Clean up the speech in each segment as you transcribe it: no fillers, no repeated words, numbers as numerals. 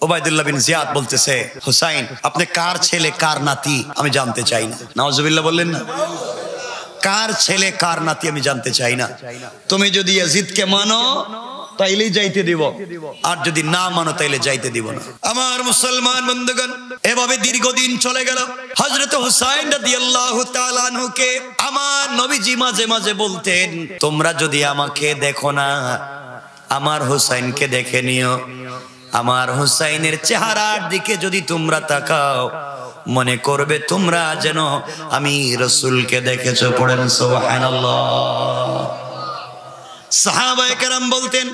Ubaidullah বিন জিয়াদ বলতেছে, হুসাইন আপনি কার ছেলে কার নাতি আমি জানতে চাই না। নাউজুবিল্লাহ বললেন না? কার ছেলে কার নাতি আমি জানতে চাই না। তুমি যদি ইয়াজিদকে মানো তাইলেই যাইতে দিব, আর যদি না মানো তাইলে যাইতে দিব না। আমার মুসলমান বন্ধুগণ, এভাবে দীর্ঘদিন চলে গেল। হযরত হুসাইন রাদিয়াল্লাহু তাআলা আনহুকে আমার নবীজি মাঝে মাঝে বলতেন, তোমরা যদি আমাকে দেখো না, আমার হুসাইনকে দেখে নিও। আমার হুসাইনের চেহারার দিকে যদি তোমরা তাকাও, মনে করবে তোমরা যেন আমি রাসূলকে দেখেছো। পড়েন সুবহানাল্লাহ। সাহাবায়ে কেরাম বলতেন,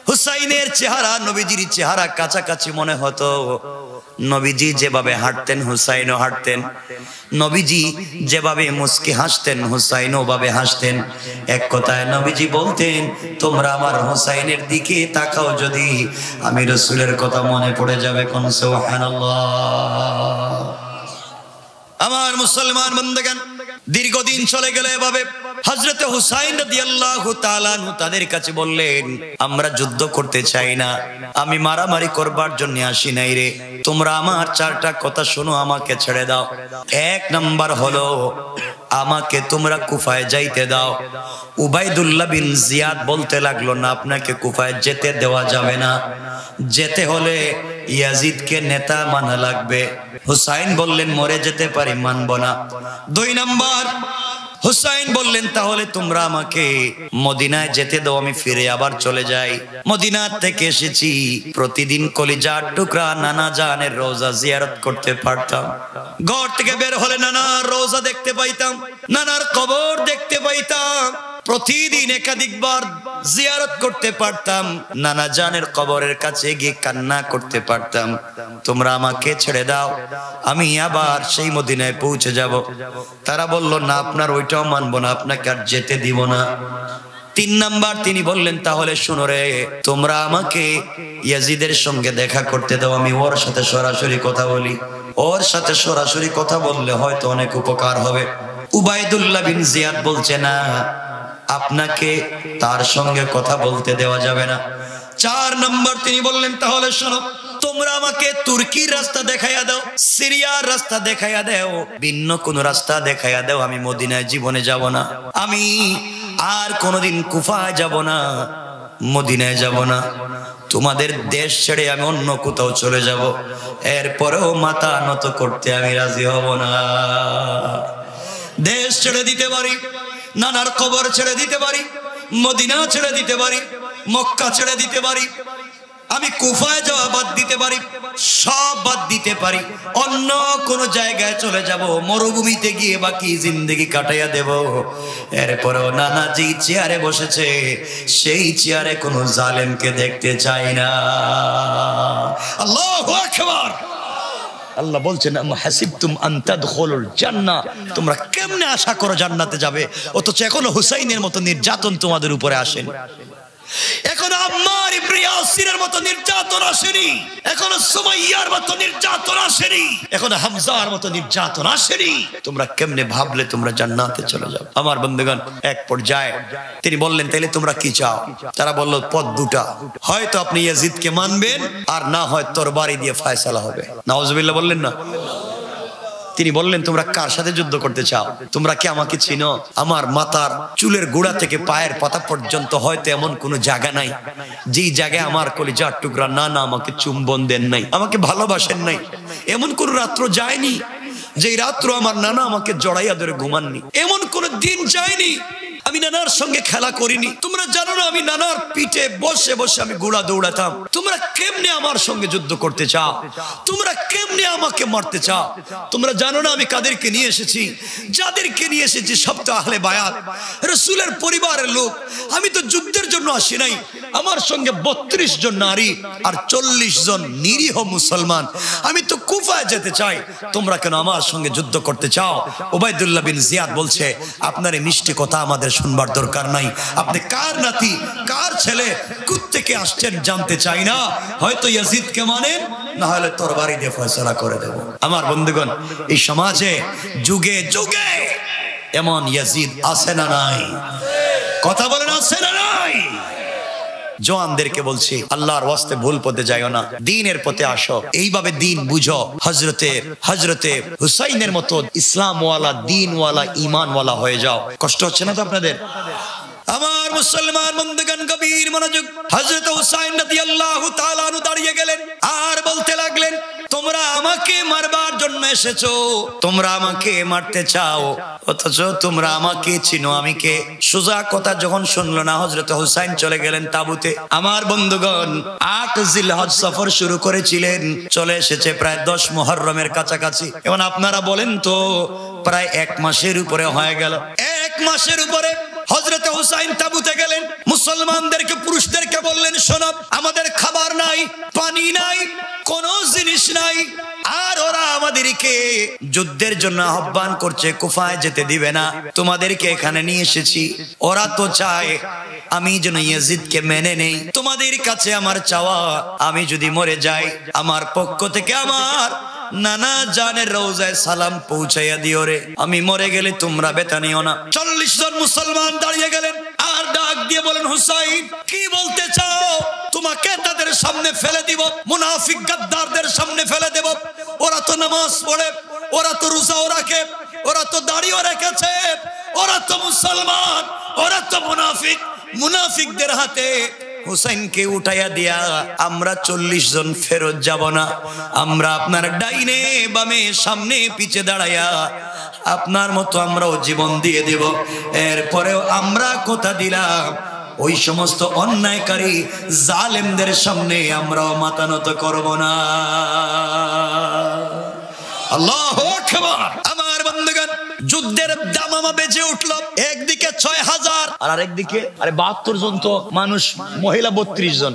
হুসাইনের চেহারা নবীজির চেহারা কাছাকাছি মনে হতো। নবীজি যেভাবে হাঁটতেন হুসাইনও হাঁটতেন, নবীজি যেভাবে মুস্কি হাসতেন হুসাইনও ভাবে হাসতেন। এক কথায় নবীজি বলতেন, তোমরা আমার হুসাইনের দিকে তাকাও, যদি আমি রাসূলের কথা মনে পড়ে যাবে। কোন সুবহানাল্লাহ। আমার মুসলমান বন্ধুগণ, দীর্ঘদিন চলে গেল এভাবে। হযরত হুসাইন রাদিয়াল্লাহু তাআলা আনহু তাদের কাছে বললেন, আমরা যুদ্ধ করতে চাই না, আমি মারামারি করবার জন্য আসি নাই রে। তোমরা আমার চারটা কথা শোনো, আমাকে ছেড়ে দাও। এক নাম্বার হলো, আমাকে তোমরা কুফায় যাইতে দাও। উবাইদুল্লাহ বিন জিয়াদ বলতে লাগলো, না আপনাকে কুফায় যেতে দেওয়া যাবে না, যেতে হলে ইয়াজিদকে নেতা মানা লাগবে। হুসাইন বললেন, মরে যেতে পারি, মানব না। দুই নাম্বার, হুসাইন বললেন, তাহলে তোমরা আমাকে মদিনায় যেতে দাও, আমি ফিরে আবার চলে যাই। মদিনা থেকে এসেছি, প্রতিদিন কলিজার টুকরা নানা জানের রওজা জিয়ারত করতে পারতাম। ঘর থেকে বের হলে নানার রওজা দেখতে পাইতাম, নানার কবর দেখতে পাইতাম। প্রতিদিন একাধিকবার জিয়ারত করতে পারতাম, নানা জানের কবরের কাছে গিয়ে কান্না করতে পারতাম। তোমরা আমাকে ছেড়ে দাও, আমি আবার সেই মদিনায় পৌঁছে যাব। তারা বলল, না আপনার ওইটাও মানবো না, আপনাকে আর যেতে দিব না। তিন নাম্বার তিনি বললেন, তাহলে শোনো রে, তোমরা আমাকে ইয়াজিদের সঙ্গে দেখা করতে দাও, আমি ওর সাথে সরাসরি কথা বলি। ওর সাথে সরাসরি কথা বললে হয়তো অনেক উপকার হবে। উবাইদুল্লাহ বিন জিয়াদ বলছে, না, আপনাকে তার সঙ্গে কথা বলতে দেওয়া যাবে না। চার নম্বর তিনি বললেন, তাহলে শোনো, তোমরা আমাকে তুর্কির রাস্তা দেখাইয়া দাও, সিরিয়ার রাস্তা দেখাইয়া দাও, ভিন্ন কোন রাস্তা দেখাইয়া দাও, আমি মদিনায় জীবনে যাব না। আমি আর কোনোদিন কুফায় যাব না, মদিনায় যাব না। তোমাদের দেশ ছেড়ে আমি অন্য কোথাও চলে যাব, এরপরেও মাথা নত করতে আমি রাজি হব না। দেশ ছেড়ে দিতে পারি, নানার কবর ছেড়ে দিতে পারি, মদিনা ছেড়ে দিতে পারি, মক্কা ছেড়ে দিতে পারি, আমি কুফায় যাওয়া বাদ দিতে পারি, সব বাদ দিতে পারি, অন্য কোন জায়গায় চলে যাব, মরুভূমিতে গিয়ে বাকি জিন্দেগি কাটাইয়া দেব। এরপরেও নানা যে চেয়ারে বসেছে, সেই চেয়ারে কোনো জালেমকে দেখতে চাই না। আল্লাহু আকবার। আল্লাহ বলছেন, হাসিবতুম আন তাদখুলুল জান্নাহ, তোমরা কেমনে আশা করো জান্নাতে যাবে, অথচ এখনো হুসাইনের মতো নির্যাতন তোমাদের উপরে আসেনি, এখনো আম্মার ইবনে ইয়াসিরের মতো নির্যাতন আসেনি, এখনো সুমাইয়ার মতো নির্যাতন আসেনি, এখনো হামজার মতো নির্যাতন আসেনি। তোমরা কেমনে ভাবলে তোমরা জান্নাতে চলে যাবে? আমার বন্ধুগণ, এক পর্যায়ে তিনি বললেন, তাইলে তোমরা কি চাও? তারা বলল, পথ দুটা, হয়তো আপনি ইয়াজিদকে মানবেন, আর না হয় তরবারি দিয়ে ফয়সালা হবে। নাউজুবিল্লাহ বললেন না? তিনি বললেন, তোমরা কার সাথে যুদ্ধ করতে চাও? তোমরা কি আমাকে চিনো? আমার মাথার চুলের গোড়া থেকে পায়ের পাতা পর্যন্ত হয়তো এমন কোন জায়গা নাই যেই জায়গায় আমার কলিজার টুকরা নানা আমাকে চুম্বন দেন নাই, আমাকে ভালোবাসেন নাই। এমন কোন রাত্র যায়নি যেই রাত্র আমার নানা আমাকে জড়াইয়া ধরে ঘুমাননি। এমন কোন দিন যায়নি আমি নানার সঙ্গে খেলা করিনি। তোমরা জানো না, আমি নানার পিঠে বসে বসে আমি ঘোড়া দৌড়াতাম। তোমরা কেমনে আমার সঙ্গে যুদ্ধ করতে চাও? তোমরা কেমনে আমাকে মারতে চাও? তোমরা জানো না আমি কাদেরকে নিয়ে এসেছি? যাদেরকে নিয়ে এসেছি সব তো আহলে বায়াত, রাসূলের পরিবারের লোক। আমি তো যুদ্ধের জন্য আসি নাই, আমার সঙ্গে 32 জন নারী আর 40 জন নিরীহ মুসলমান। আমি তো কুফায় যেতে চাই, তোমরা কেন আমার সঙ্গে যুদ্ধ করতে চাও? উবাইদুল্লাহ বিন জিয়াদ বলছে, আপনার এই মিষ্টি কথা আমাদের শুনবার দরকার নাই। আপনি কার নাতি, কার ছেলে, কোত্থেকে আসছেন জানতে চাই না। হয়তো ইয়াজিদকে মানেন, না হলে তরবারি দিয়ে ফয়সালা করে দেব। আমার বন্ধুগণ, এই সমাজে যুগে যুগে এমন ইয়াজিদ আছে না নাই? কথা বলেন, আছে না নাই? জওয়ানদেরকে বলছি, আল্লাহর ওয়াস্তে ভুল পথে যাইও না, দ্বীনের পথে আসো, এইভাবে দ্বীন বুঝো। হযরতে হুসাইনের মতো ইসলামওয়ালা, দ্বীনওয়ালা, ঈমানওয়ালা হয়ে যাও। কষ্ট হচ্ছে না তো আপনাদের? আমার মুসলমান বন্ধুগণ, গভীর মনোযোগ। হযরত হুসাইন রাদিয়াল্লাহু তাআলা আনহু দাঁড়িয়ে গেলেন আর বলতে লাগলেন, তোমরা আমাকে মারবার জন্য এসেছো, তোমরা আমাকে মারতে চাও, অথচ তোমরা আমাকে চিনো আমি কে। সোজা কথা যখন শুনলো না, হযরত হুসাইন চলে গেলেন তাবুতে। আমার বন্ধুগণ, 8 জিলহজ সফর শুরু করেছিলেন, চলে এসেছে প্রায় 10 মুহররমের কাছাকাছি। এখন আপনারা বলেন তো, প্রায় 1 মাসের উপরে হয়ে গেল। 1 মাসের উপরে হযরত হুসাইন তাবুতে গেলেন, মুসলমানদেরকে, পুরুষদেরকে বললেন, শোনো, আমাদের খাবার নাই, পানি নাই, কোনো জিনিস নাই, আর ওরা আমাদেরকে যুদ্ধের জন্য আহ্বান করছে, কুফায় যেতে দিবে না, তোমাদেরকে এখানে নিয়ে এসেছি। ওরা তো চায় আমি যেন ইয়াজিদকে মেনে নেই। তোমাদের কাছে আমার চাওয়া, আমি যদি মরে যাই, আমার পক্ষ থেকে আমার নানা জানের রওজায় সালাম পৌঁছাইয়া দিও রে। আমি মরে গেলে তোমরা বেতা নিও না। 40 জন মুসলমান দাঁড়িয়ে গেলেন আর ডাক দিয়ে বলেন, হুসাইন কি বলতে চাও? তোমাকে তাদের সামনে ফেলে দিব, মুনাফিক গাদ্দারদের সামনে ফেলে দেব। ওরা তো নামাজ পড়ে, ওরা তো রোজাও রাখে, ওরা তো দাড়িও রেখেছে, ওরা তো মুসলমান, ওরা তো মুনাফিক। মুনাফিকদের হাতে হুসাইনকে উঠাইয়া দিয়া আমরা 40 জন ফেরত যাব না। আমরা আপনার ডাইনে বামে সামনে পিছে দাঁড়াইয়া আপনার মতো আমরাও জীবন দিয়ে দেব। এরপরেও আমরা কথা দিলাম, ওই সমস্ত অন্যায়কারী জালেমদের সামনে আমরাও মাথা নত করব না। আল্লাহু আকবার। আমার বন্ধুগণ, যুদ্ধের দামামা বেজে উঠল। একদিকে 6000 আর আরেকদিকে 72 জন তো মানুষ, মহিলা 32 জন,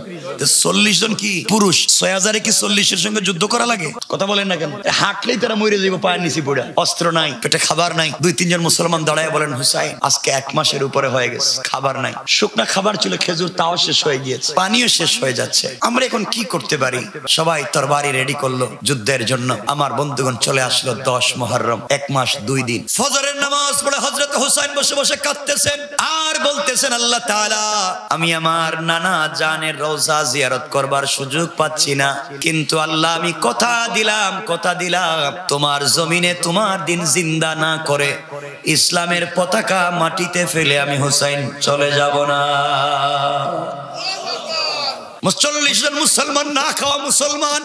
40 জন কি পুরুষ। 6000 কি 40-এর সঙ্গে যুদ্ধ করা লাগে? কথা বলেন না কেন? হাঁটলেই তারা মরে যাবে পায়ের নিচে পড়ে। অস্ত্র নাই, পেটে খাবার নাই। 2-3 জন মুসলমান দাঁড়ায় বলেন, হুসাইন আজকে 1 মাসের উপরে হয়ে গেছে, খাবার নাই। শুকনা খাবার ছিল, খেজুর, তাও শেষ হয়ে গিয়েছে, পানিও শেষ হয়ে যাচ্ছে, আমরা এখন কি করতে পারি? সবাই তরবারি রেডি করলো যুদ্ধের জন্য। আমার বন্ধুগণ, চলে আসলো 10 মুহররম, 1 মাস 2 দিন। ফজরের নামাজ পড়ে হযরত হুসাইন বসে বসে কাঁদতেছেন আর বলতেছেন, আল্লাহ তাআলা, আমি আমার নানা জানের রওজা জিয়ারত করবার সুযোগ পাচ্ছি না, কিন্তু আল্লাহ আমি কথা দিলাম তোমার জমিনে তোমার দিন জিন্দা না করে ইসলামের পতাকা মাটিতে ফেলে আমি হুসাইন চলে যাব না। 40 জন মুসলমান, না খাওয়া মুসলমান,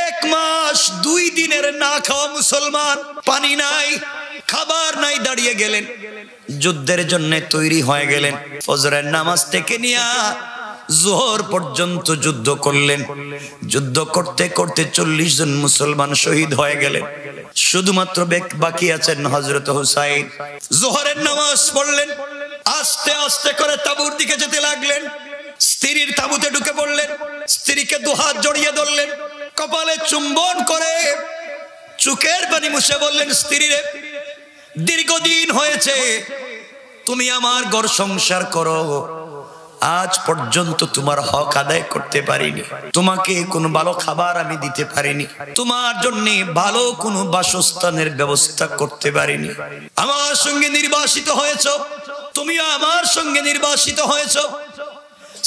1 মাস 2 দিনের না খাওয়া মুসলমান, পানি নাই, খাবার নাই, দাঁড়িয়ে গেলেন, যুদ্ধের জন্য তৈরি হয়ে গেলেন। ফজরের নামাজ থেকে নিয়ে জোহর পর্যন্ত যুদ্ধ করলেন। যুদ্ধ করতে করতে 40 জন মুসলমান শহীদ হয়ে গেলেন। শুধুমাত্র বাকি আছেন হযরত হুসাইন। জোহরের নামাজ পড়লেন, আস্তে আস্তে করে তাঁবুর দিকে যেতে লাগলেন। স্ত্রীর তাঁবুতে ঢুকে পড়লেন, স্ত্রীকে 2 হাত জড়িয়ে ধরলেন, কপালে চুম্বন করে চোখের পানি মুছে বললেন, স্ত্রী রে, দীর্ঘদিন হয়েছে তুমি আমার ঘর সংসার করো, আজ পর্যন্ত তোমার হক আদায় করতে পারিনি, তোমাকে কোনো ভালো খাবার আমি দিতে পারিনি, তোমার জন্য ভালো কোনো বাসস্থানের ব্যবস্থা করতে পারিনি। আমার সঙ্গে নির্বাসিত হয়েছ, তুমি আমার সঙ্গে নির্বাসিত হয়েছ।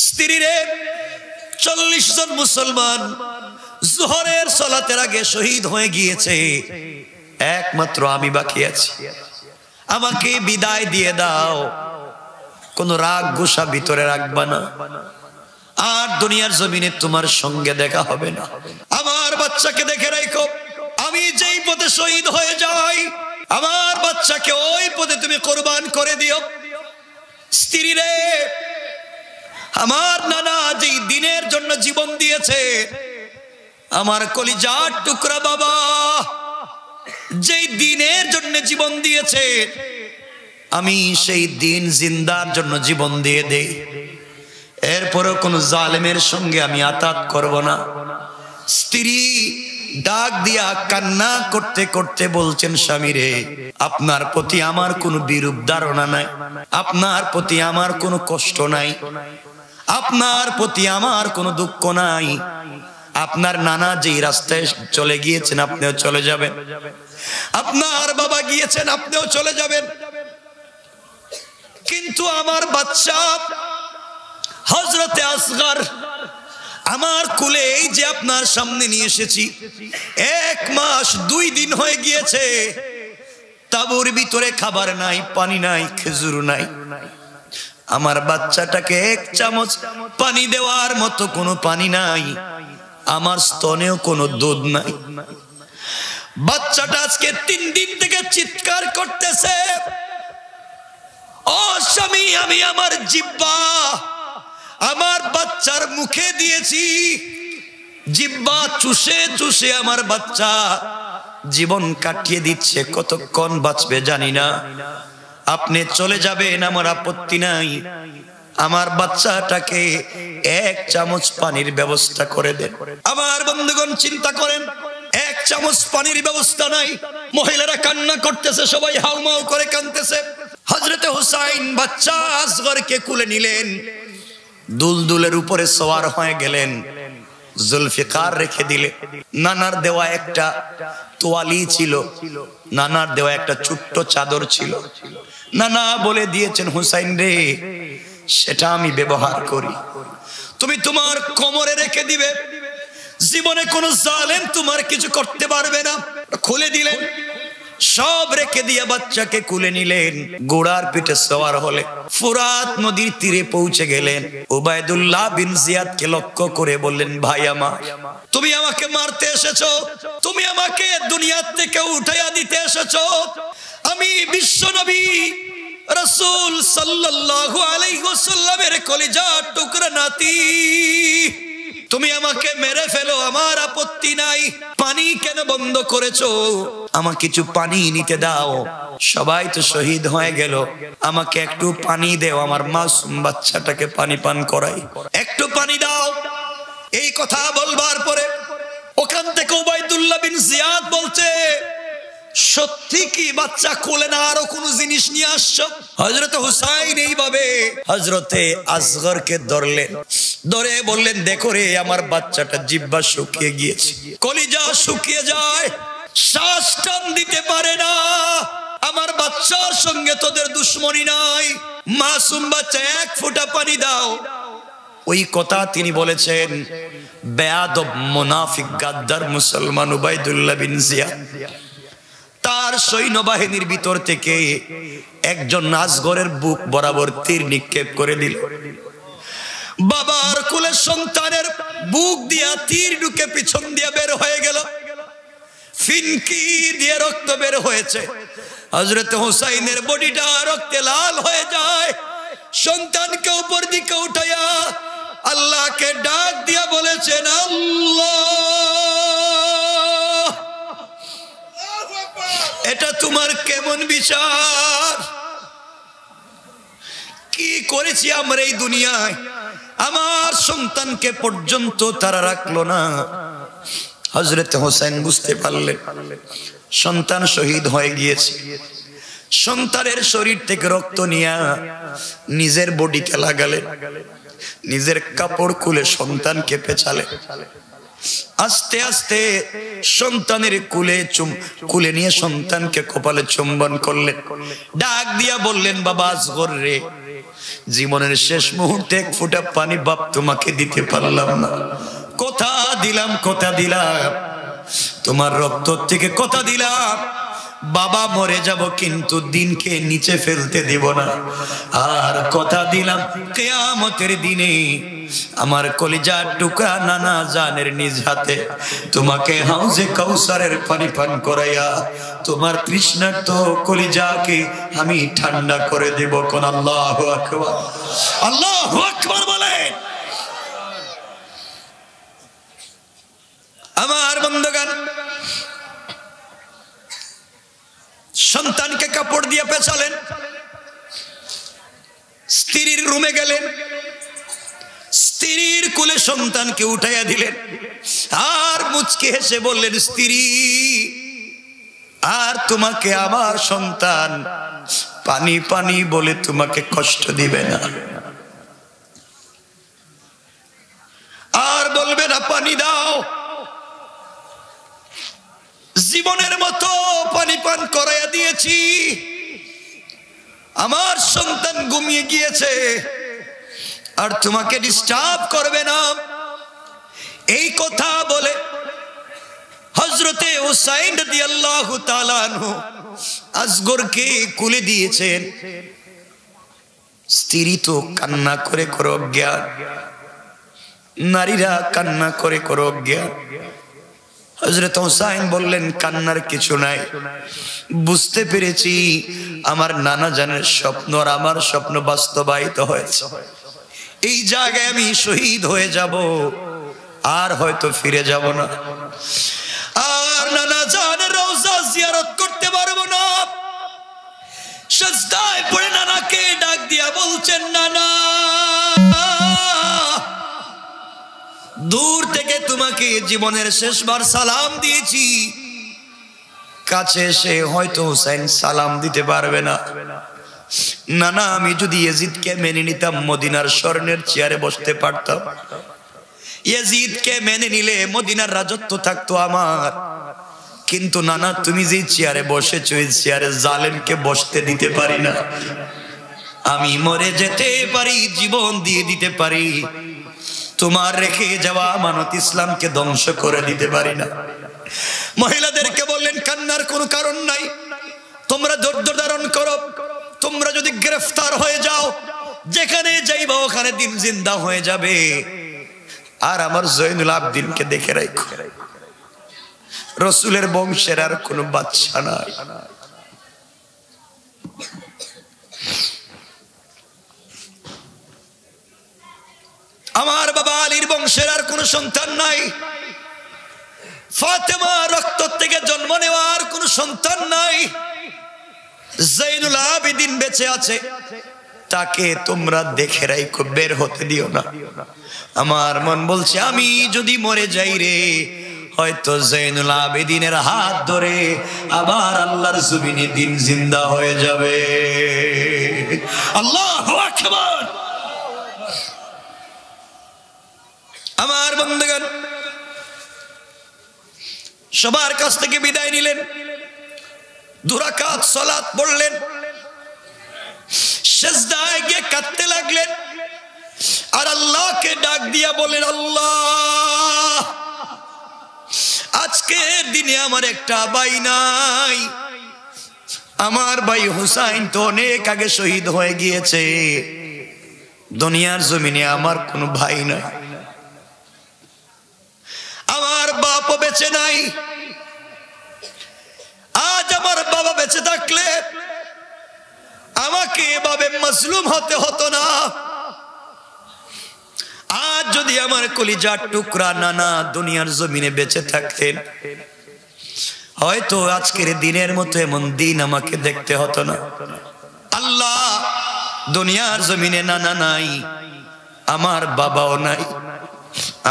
স্ত্রী রে, 40 জন মুসলমান জোহরের সালাতের আগে শহীদ হয়ে গিয়েছে, একমাত্র আমি বাকি আছি, আমাকে বিদায় দিয়ে দাও, কোন রাগ গোসা ভিতরে রাখবা না, আর দুনিয়ার জমিনে তোমার সঙ্গে দেখা হবে না। আমার বাচ্চাকে দেখে রাখো, আমি যেই পথে শহীদ হয়ে যাই, আমার বাচ্চাকে ওই পথে তুমি কোরবান করে দিও। স্ত্রী রে, আমার নানা যেই দিনের জন্য জীবন দিয়েছে, আমার কলিজার টুকরা বাবা যেই দিনের জন্য জীবন দিয়েছে, আমি সেই দিন জিন্দার জন্য জীবন দিয়ে দেই। এরপরও কোন জালেমের সঙ্গে আমি আতাত করব না। স্ত্রী ডাক দিয়া কান্না করতে করতে বলছেন, স্বামী রে, আপনার প্রতি আমার কোনো বিরূপ ধারণা নাই, আপনার প্রতি আমার কোনো কষ্ট নাই, আপনার প্রতি আমার কোনো দুঃখ নাই। আপনার নানা যেই রাস্তায় চলে গিয়েছেন আপনিও চলে যাবেন, আপনার বাবা গিয়েছেন আপনিও চলে যাবেন, কিন্তু আমার বাচ্চা হযরতে আসগর আমার কোলে এই যে আপনার সামনে নিয়ে এসেছি, 1 মাস 2 দিন হয়ে গিয়েছে, তাঁবুর ভিতরে খাবার নাই, পানি নাই, খেজুর নাই। আমার বাচ্চাটাকে 1 চামচ পানি দেওয়ার মতো কোনো পানি নাই, আমার স্তনেও কোনো দুধ নাই। বাচ্চাটা আজকে 3 দিন থেকে চিৎকার করতেছে, ও স্বামী, আমি আমার জিহ্বা আমার বাচ্চার মুখে দিয়েছি, জিহ্বা চুষে চুষে আমার বাচ্চা জীবন কাটিয়ে দিচ্ছে, কতক্ষণ বাঁচবে জানি না। আপনি চলে যাবেন, আমার আপত্তি নাই, আমার বাচ্চাটাকে 1 চামচ পানির ব্যবস্থা করে দেন। আমার বন্ধুগণ চিন্তা করেন, 1 চামচ পানির ব্যবস্থা নাই, মহিলারা কান্না করতেছে, সবাই হাউমাউ করে কাঁদতেছে। হযরতে হুসাইন বাচ্চা আসগরকে কুলে নিলেন, দুলদুলের উপরে সওয়ার হয়ে গেলেন, জুলফিকার রেখে দিলে। নানার দেওয়া একটা তোয়ালি ছিল, নানার দেওয়া একটা ছোট্ট চাদর ছিল, নানা বলে দিয়েছেন, হুসাইন রে, সেটা আমি ব্যবহার করি, তুমি তোমার কোমরে রেখে দিবে, জীবনে কোনো জালেম তোমার কিছু করতে পারবে না। খুলে দিলেন, সব রেখে দিয়ে বাচ্চাকে কুলে নিলেন, ঘোড়ার পিঠে সওয়ার হলে ফুরাত নদীর তীরে পৌঁছে গেলেন। উবাইদুল্লাহ বিন জিয়াদকে লক্ষ্য করে বললেন, ভাই আমার, তুমি আমাকে মারতে এসেছো, তুমি আমাকে দুনিয়া থেকে উঠাইয়া দিতে এসেছো, আমি বিশ্বনবী রাসূল সাল্লাল্লাহু আলাইহি ওয়াসাল্লামের কলিজার টুকরা নাতি, তুমি আমাকে মেরে ফেলো, আমার আপত্তি নাই, পানি কেন বন্ধ করেছো? আমাকে কিছু পানি নিতে দাও, সবাই তো শহীদ হয়ে গেল, আমাকে একটু পানি দাও, আমার মাসুম বাচ্চাটাকে পানি পান করাই, একটু পানি দাও। এই কথা বলবার পরে ওখান থেকে উবাইদুল্লাহ বিন জিয়াদ বলছে, সত্যি কি বাচ্চা কোলে না আরো কোনো জিনিস নিয়ে আসছো? হযরতে হুসাইন এইভাবে হযরতে আসগরকে ধরলেন, ধরে বললেন, দেখো রে, আমার বাচ্চাটা জিহ্বা শুকিয়ে গিয়েছে, কলিজা শুকিয়ে যায়, শ্বাস টান দিতে পারে না, আমার বাচ্চার সঙ্গে তোদের দুশ্মনী নাই, মাসুম বাচ্চা, 1 ফোঁটা পানি দাও। ওই কথা তিনি বলেছেন বেয়াদব মুনাফিক গাদ্দার মুসলমান উবাইদুল্লাহ বিন জিয়াদ। তার সৈন্যবাহিনীর ভিতর থেকে একজন আসগরের বুক বরাবর তীর নিক্ষেপ করে দিল। বাবার কোলে সন্তানের বুক দিয়া তীর ঢুকে পিছন দিয়ে বের হয়ে গেল, ফিনকি দিয়ে রক্ত বের হয়েছে। হযরতে হুসাইনের বডিটা রক্তে লাল হয়ে যায়। সন্তানকে উপর দিকে উঠাইয়া আল্লাহকে ডাক দিয়া বলেছেন, আল্লাহ, এটা তোমার কেমন বিচার? কি করেছি আমরা এই দুনিয়ায়? আমার সন্তানকে পর্যন্ত তারা রাখলো না। হযরতে হোসেন বুঝতে পারলেন সন্তান শহীদ হয়ে গিয়েছে। সন্তানের শরীর থেকে রক্ত নিয়ে নিজের বডিতে লাগালেন, নিজের কাপড় খুলে সন্তানকে পেঁচালেন। আস্তে আস্তে সন্তানের কুলে নিয়ে সন্তানকে কপালে চুম্বন করলেন। ডাক দিয়া বললেন, বাবা আসগর রে, জীবনের শেষ মুহূর্তে 1 ফোঁটা পানি বাপ তোমাকে দিতে পারলাম না। কথা দিলাম, তোমার রক্ত থেকে কথা দিলাম, বাবা মরে যাব কিন্তু দিনকে নিচে ফেলতে দেব না। আর কথা দিলাম কিয়ামতের দিনে আমার কলিজার টুকরা নানা জানের নিজ হাতে তোমাকে হাউজে কাউসারের পানি পান করাইয়া তোমার তৃষ্ণার্ত কলিজাকে আমি ঠান্ডা করে দেব। কোন আল্লাহু আকবার, আল্লাহু আকবার বলেন। আমার বন্ধুগণ, সন্তানকে কাপড় দিয়ে পেঁচালেন, স্ত্রীর রুমে গেলেন, স্ত্রীর কোলে সন্তানকে উঠাইয়া দিলেন। আর মুচকি হেসে বললেন, স্ত্রী, আর তোমাকে আমার সন্তান পানি পানি বলে তোমাকে কষ্ট দিবে না, আর বলবে না পানি দাও। জীবনের মতো পানি পান করাইয়া দিয়েছি, আমার সন্তান ঘুমিয়ে গিয়েছে, আর তোমাকে ডিস্টার্ব করবে না। এই কথা বলে হযরতে হুসাইন রাদিয়াল্লাহু তাআলা আনহু আসগরকে কুলে দিয়েছেন। স্ত্রী তো কান্না করে করে অজ্ঞান, নারীরা কান্না করে করে অজ্ঞান। হযরত হুসাইন বললেন, কান্নার কিছু নাই, বুঝতে পেরেছি আমার নানা জানের স্বপ্ন আর আমার স্বপ্ন বাস্তবায়িত হয়েছে। এই জায়গায় আমি শহীদ হয়ে যাব, আর হয়তো ফিরে যাব না, আর নানা জানের রওজা জিয়ারত করতে পারবো না। সিজদায় পড়ে নানাকে ডাক দিয়া বলছেন, নানা দূর থেকে তোমাকে জীবনের শেষবার সালাম দিয়েছি, কাছে এসে হয়তো হুসাইন সালাম দিতে পারবে না। নানা আমি যদি ইয়াজিদকে মেনে নিতাম মদিনার স্বর্ণের চেয়ারে বসতে পারতাম, ইয়াজিদকে মেনে নিলে মদিনার রাজত্ব থাকতো আমার। কিন্তু নানা তুমি যে চেয়ারে বসেছো এই চেয়ারে জালেমকে বসতে দিতে পারি না। আমি মরে যেতে পারি, জীবন দিয়ে দিতে পারি, তোমার রেখে যাওয়া আমানত ইসলামকে ধ্বংস করে দিতে পারি না। মহিলাদেরকে বললেন, কান্নার কোনো কারণ নাই, তোমরা ধৈর্য ধারণ করো। তোমরা যদি গ্রেফতার হয়ে যাও, যেখানে যাইবা ওখানে দিন জিন্দা হয়ে যাবে। আর আমার জয়নুল আবদিনকে দেখে রাখো, রসুলের বংশের আর কোনো বাচ্চা নাই। আমার বাবা আলীর বংশের আর কোনো সন্তান নাই। ফাতেমা রক্ত থেকে জন্ম নেওয়ার কোনো সন্তান নাই। জয়নুল আবেদিন বেঁচে আছে, তাকে তোমরা দেখে রাখো, বের হতে দিও না। আমার মন বলছে আমি যদি মরে যাই রে, হয়তো জয়নুল আবেদিনের হাত ধরে আবার আল্লাহর জমিনে দিন জিন্দা হয়ে যাবে। আল্লাহু আকবার। আমার বন্ধুগণ সবার কাছ থেকে বিদায় নিলেন, দুরাকাত সালাত পড়লেন, সিজদায় গিয়ে কাঁদতে লাগলেন, আর আল্লাহকে ডাক দিয়া বলেন, আল্লাহ আজকের দিনে আমার একটা ভাই নাই, আমার ভাই হুসাইন তো অনেক আগে শহীদ হয়ে গিয়েছে, দুনিয়ার জমিনে আমার কোনো ভাই নাই, আমার বাপও বেঁচে নাই। আজ আমার বাবা বেঁচে থাকলে আমাকে এভাবে মাজলুম হতে হতো না। আজ যদি আমার কলিজার টুকরা নানা দুনিয়ার জমিনে বেঁচে থাকতেন, হয়তো আজকের দিনের মতো এমন দিন আমাকে দেখতে হতো না। আল্লাহ দুনিয়ার জমিনে নানা নাই, আমার বাবাও নাই,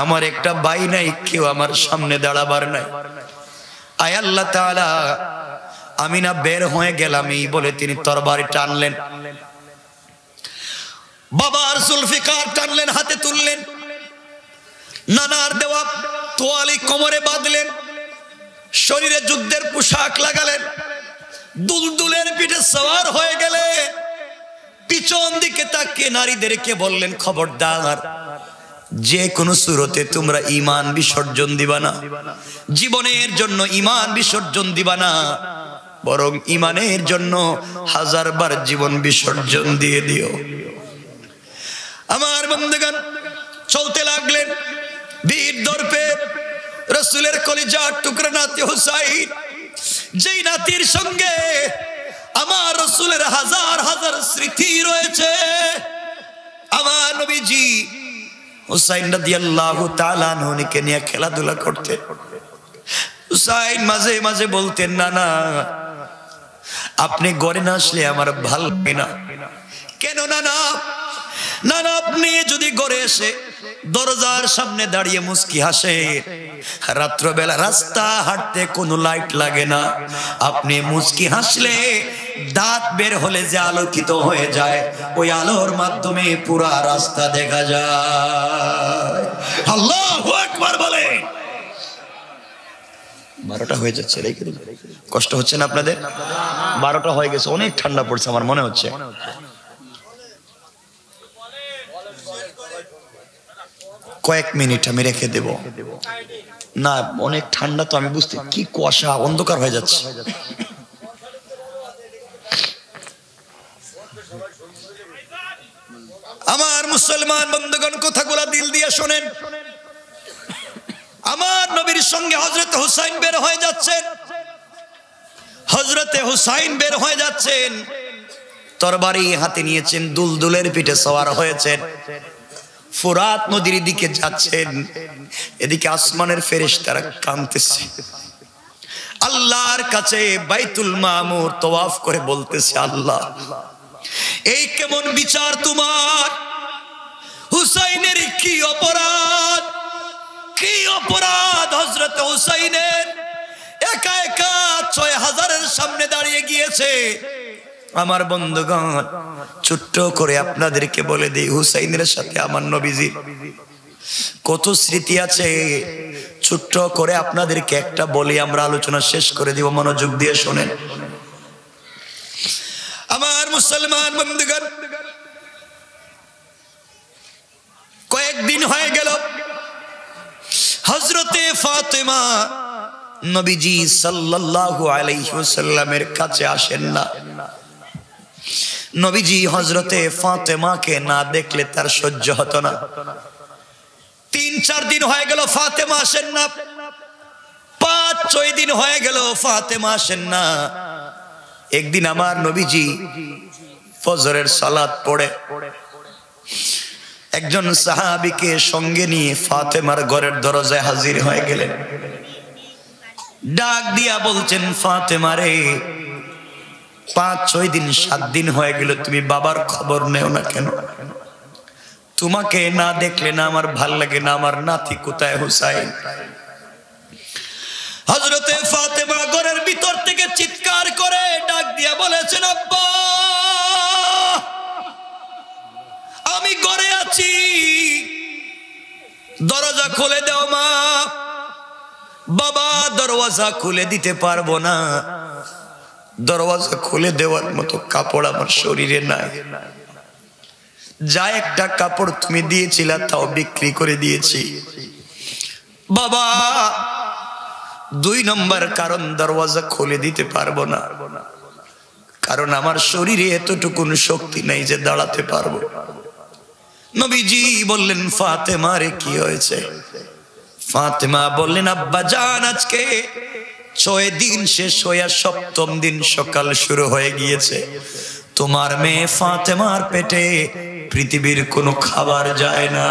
আমার একটা ভাই নাই, কেউ আমার সামনে দাঁড়াবার নাই। আয় আল্লাহ তাআলা, আমি না বের হয়ে গেলাম এই বলে তিনি তরবারি টানলেন, বাবার জুলফিকার টানলেন, হাতে তুললেন, নানার দেওয়া তোয়ালি কোমরে বাঁধলেন, শরীরে যুদ্ধের পোশাক লাগালেন, দুলদুলের পিঠে সওয়ার হয়ে গেলেন, পিছন দিকে তাকিয়ে নারীদেরকে বললেন, খবরদার যে কোনো সুরতে তোমরা ঈমান বিসর্জন দিবা না, জীবনের জন্য ঈমান বিসর্জন দিবা না, বরং ঈমানের জন্য 1000 বার জীবন বিসর্জন দিয়ে দিও। আমার বন্ধুগণ চলতে লাগলেন বীর দর্পে, রাসূলের কলিজার টুকরা নাতি হুসাইন, যেই নাতির সঙ্গে আমার রাসূলের হাজার হাজার স্মৃতি রয়েছে। আমার নবীজি হুসাইন রাদিয়াল্লাহু তাআলা আনহুকে নিয়ে খেলাধুলা করতেন। হুসাইন মাঝে মাঝে বলতেন, নানা আপনি ঘরে না আসলে আমার ভালো লাগে না। কেন নানা? নানা আপনি যদি ঘরে এসে দরজার সামনে দাঁড়িয়ে মুস্কি হাসে, রাত্রবেলা রাস্তা হাঁটতে কোনো লাইট লাগে না, আপনি মুস্কি হাসলে দাঁত বের হলে যে আলোকিত হয়ে যায়, ওই আলোর মাধ্যমে পুরা রাস্তা দেখা যায়। আল্লাহু আকবার বলে। 12টা হয়ে যাচ্ছে, কষ্ট হচ্ছে না আপনাদের? 12টা হয়ে গেছে, অনেক ঠান্ডা পড়ছে আমার মনে হচ্ছে। কয়েক মিনিট আমি রেখে দেব। না অনেক ঠান্ডা তো, আমি বুঝতে, কি কুয়াশা, অন্ধকার হয়ে যাচ্ছে। আমার মুসলমান বন্ধুগণ, কথাগুলো দিল দিয়ে শোনেন। আমার নবীর সঙ্গে হযরত হুসাইন বের হয়ে যাচ্ছেন। হযরতে হুসাইন বের হয়ে যাচ্ছেন, তরবারি হাতে নিয়েছেন, দুলদুলের পিঠে সওয়ার হয়েছেন, ফুরাত নদীর দিকে যাচ্ছেন। এদিকে আসমানের ফেরেশতারা কাঁদতেছে, আল্লাহর কাছে বাইতুল মামুর তওয়াফ করে বলতেছে, আল্লাহ এই কেমন বিচার তোমার? হুসাইনের কি অপরাধ, কি অপরাধ হযরত হুসাইনের? একা একা ৬০০০-এর সামনে দাঁড়িয়ে গিয়েছে। আমার বন্ধুগণ, ছোট্ট করে আপনাদেরকে বলে দিই, হুসাইনের সাথে আমার নবীজি কত স্মৃতি আছে। ছোট্ট করে আপনাদেরকে একটা বলি, আমরা আলোচনা শেষ করে দিব, মনোযোগ দিয়ে শোনেন। আমার মুসলমান বন্ধুগণ, কয়েকদিন হয়ে গেল হযরতে ফাতেমা নবীজি সাল্লাল্লাহু আলাইহি ওয়াসাল্লামের কাছে আসেন না। নবীজি হযরতে ফাতেমাকে না দেখলে তার সহ্য হতো না। ৩-৪ দিন হয়ে গেল ফাতেমা আসেন না, ৫-৬ দিন হয়ে গেল ফাতেমা আসেন না। একদিন আমার নবীজি ফজরের সালাত পড়ে একজন সাহাবীকে সঙ্গে নিয়ে ফাতেমার ঘরের দরজায় হাজির হয়ে গেলেন। ডাক দিয়া বলছেন, ফাতেমা রে, ৫-৬ দিন ৭ দিন হয়ে গেল, তুমি বাবার খবর নেও না কেন? তোমাকে না দেখলে না আমার ভাল লাগে না, আমার নাতি কোথায় হুসাইন? হযরতে ফাতেমা ঘরের ভিতর থেকে চিৎকার করে ডাক দিয়া বলেছেন, আব্বা আমি ঘরে আছি, দরজা খুলে দাও মা। বাবা দরওয়াজা খুলে দিতে পারবো না, দরওয়াজা খুলে দেওয়ার মতো কাপড় আমার শরীরে নাই। যা একটা কাপড় তুমি দিয়েছিলা তাও বিক্রি করে দিয়েছি। বাবা ২ নম্বর কারণ, দরওয়াজা খুলে দিতে পারবো না, কারণ আমার শরীরে এতটুকুন শক্তি নাই যে দাঁড়াতে পারবো। নবীজি বললেন, ফাতেমা রে কি হয়েছে? ফাতেমা বললেন, আব্বা জান আজকে ৬ দিন শেষ হইয়া ৭ম দিন সকাল শুরু হয়ে গিয়েছে। তোমার মেয়ে ফাতেমার পেটে পৃথিবীর কোনো খাবার যায় না।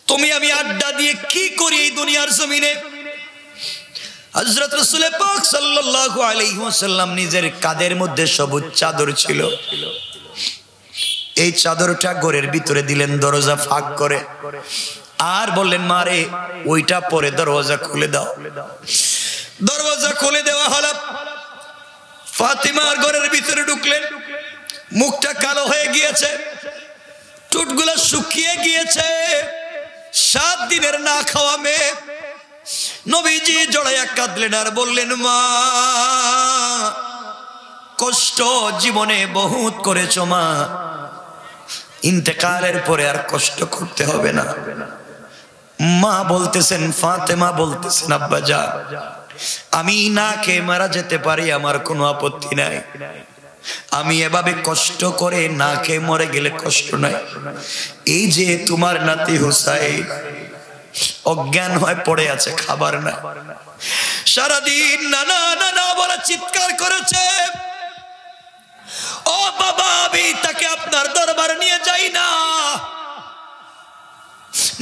তুমি আমি আড্ডা দিয়ে কি করি এই দুনিয়ার জমিনে? হযরত রাসূল পাক সাল্লাল্লাহু আলাইহি ওয়াসাল্লাম নিজের কাঁধের মধ্যে সবুজ চাদর ছিল, এই চাদরটা ঘরের ভিতরে দিলেন দরজা ফাঁক করে, আর বললেন, মারে ওইটা পরে দরজা খুলে দাও। দরজা খুলে দেওয়া হলো। ফাতিমার ঘরের ভিতরে ঢুকলেন, মুখটা কালো হয়ে গিয়েছে, ঠোঁটগুলো শুকিয়ে গিয়েছে, ৭ দিনের না খাওয়া মেয়ে। নবীজি জড়াইয়া কাঁদলেন আর বললেন, মা কষ্ট জীবনে বহুত করেছো মা, ইন্তেকালের পরে আর কষ্ট করতে হবে না। মা বলতেছেন, ফাতেমা বলতেছেন, আব্বা যান আমি না খেয়ে মারা যেতে পারি, আমার কোনো আপত্তি নাই, আমি এভাবে কষ্ট করে না খেয়ে মরে গেলে কষ্ট নাই। এই যে তোমার নাতি হুসাইন অজ্ঞান হয়ে পড়ে আছে, খাবার না, সারাদিন নানা নানা বলে চিৎকার করেছে, ও বাবা আমি তাকে আপনার দরবার নিয়ে যাই না,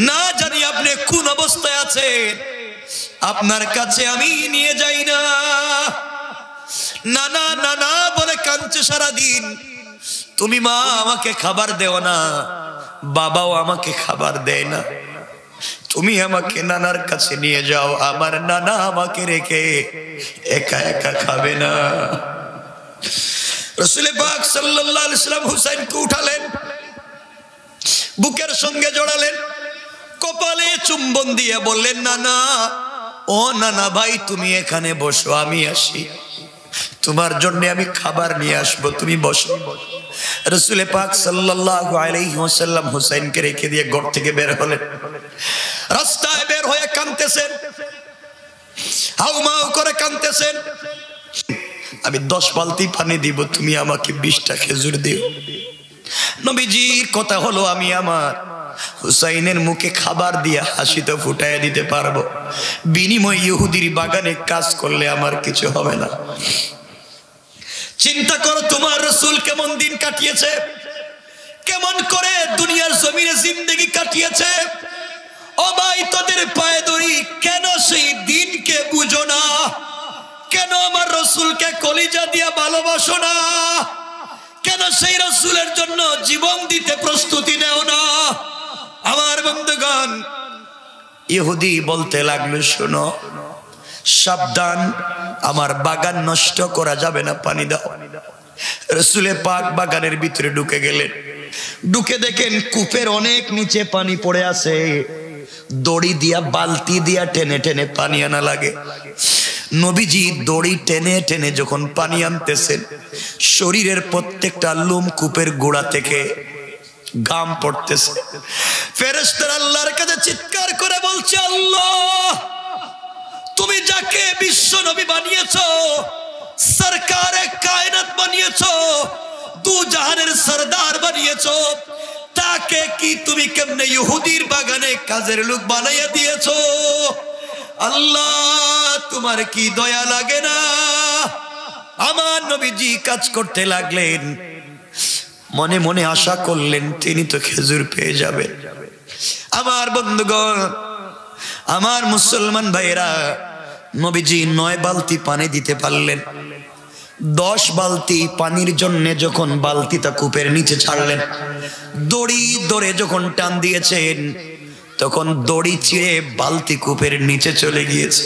না জানি আপনি কোন অবস্থায় আছেন, আপনার কাছে আমি নিয়ে যাই না। নানা নানা বলে কাঁদছে সারাদিন। তুমি মা আমাকে খাবার দেও না, বাবাও আমাকে খাবার দেয় না, তুমি আমাকে নানার কাছে নিয়ে যাও, আমার নানা আমাকে রেখে একা একা খাবে না। রাসূল পাক সাল্লাল্লাহু আলাইহি ওয়াসাল্লাম হুসাইনকে উঠালেন, বুকের সঙ্গে জড়ালেন, কপালে চুম্বন দিয়ে বললেন, নানা ও নানা ভাই তুমি এখানে বসো, আমি আসি, তোমার জন্য আমি খাবার নিয়ে আসবো, তুমি বসো। রাসূল পাক সাল্লাল্লাহু আলাইহি ওয়াসাল্লাম হুসাইনকে রেখে দিয়ে ঘর থেকে বের হলেন। রাস্তায় বের হয়ে কাঁদতেছেন, হাউমাউ করে কাঁদতেছেন। আমি 10 বালতি পানি দিব, তুমি আমাকে 20টা খেজুর দিও। নবীজির কথা হলো, আমি আমার হুসাইনের মুখে খাবার দিয়ে হাসি তো ফুটায় দিতে পারবো, বিনিময় ইহুদির বাগানে কাজ করলে আমার কিছু হবে না। চিন্তা করো তোমার রাসূল কেমন দিন কাটিয়েছে, কেমন করে দুনিয়ার জমিনে জিন্দেগি কাটিয়েছে। ও ভাই, তোদের পায়ে ধরি, কেন সেই দিনকে বুঝো না? কেন আমার রাসূলকে কলিজা দিয়া ভালোবাসো না? কেন সেই রাসূলের জন্য জীবন দিতে প্রস্তুতি নেও না? আমার বন্ধুগণ, ইহুদি বলতে লাগলো, শোনো সাবধান, আমার বাগান নষ্ট করা যাবে না, পানি দাও। রাসূল পাক বাগানের ভিতরে ঢুকে গেলেন। ঢুকে দেখেন কূপের অনেক নিচে পানি পড়ে আছে। দড়ি দিয়া, বালতি দিয়া টেনে টেনে পানি আনা লাগে। নবীজি দড়ি টেনে টেনে যখন পানি আনতেছেন, শরীরের প্রত্যেকটা লোম কূপের গোড়া থেকে গাম পড়তেছে। ফেরেশতারা আল্লাহর কাছে চিৎকার করে বলছে, আল্লাহ, তুমি যাকে বিশ্ব নবী বানিয়েছো, সরকারে কায়নাত বানিয়েছো, দু জাহানের সরদার বানিয়েছো, তাকে কি তুমি কেমনে ইহুদির বাগানে কাজের লোক বানাইয়া দিয়েছো? আল্লাহ, তোমার কি দয়া লাগে না? আমার নবীজি কাজ করতে লাগলেন। মনে মনে আশা করলেন তিনি তো খেজুর পেয়ে যাবেন। আমার বন্ধুগণ, আমার মুসলমান ভাইরা, নবীজি 9 বালতি পানি দিতে পারলেন। 10 বালতি পানির জন্য যখন বালতিটা কূপের নিচে ছাড়লেন, দড়ি ধরে যখন টান দিয়েছেন, তখন দড়ি ছিঁড়ে বালতি কূপের নিচে চলে গিয়েছে।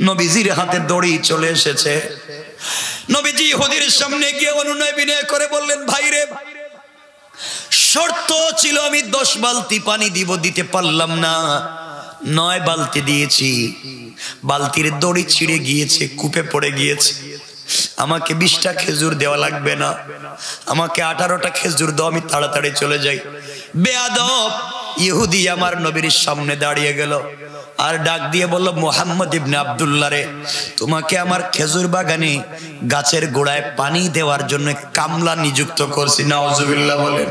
নবীজির হাতে দড়ি চলে এসেছে। নবীজি ইহুদির সামনে গিয়ে অনুনয় বিনয় করে বললেন, ভাইরে, শর্ত ছিল আমি 10 বালতি পানি দিব, দিতে পারলাম না, 9 বালতি দিয়েছি, বালতির দড়ি ছিঁড়ে গিয়েছে, কূপে পড়ে গিয়েছে। আমাকে 20টা খেজুর দেওয়া লাগবে না, আমাকে 18টা খেজুর দাও, আমি তাড়াতাড়ি চলে যাই। বেয়াদব ইহুদি আমার নবীর সামনে দাঁড়িয়ে গেল আর ডাক দিয়ে বলল, মুহাম্মদ ইবনে আব্দুল্লাহ রে, তোমাকে আমার খেজুর বাগানে গাছের গোড়ায় পানি দেওয়ার জন্য কামলা নিযুক্ত করছি। নাউজুবিল্লাহ বলেন।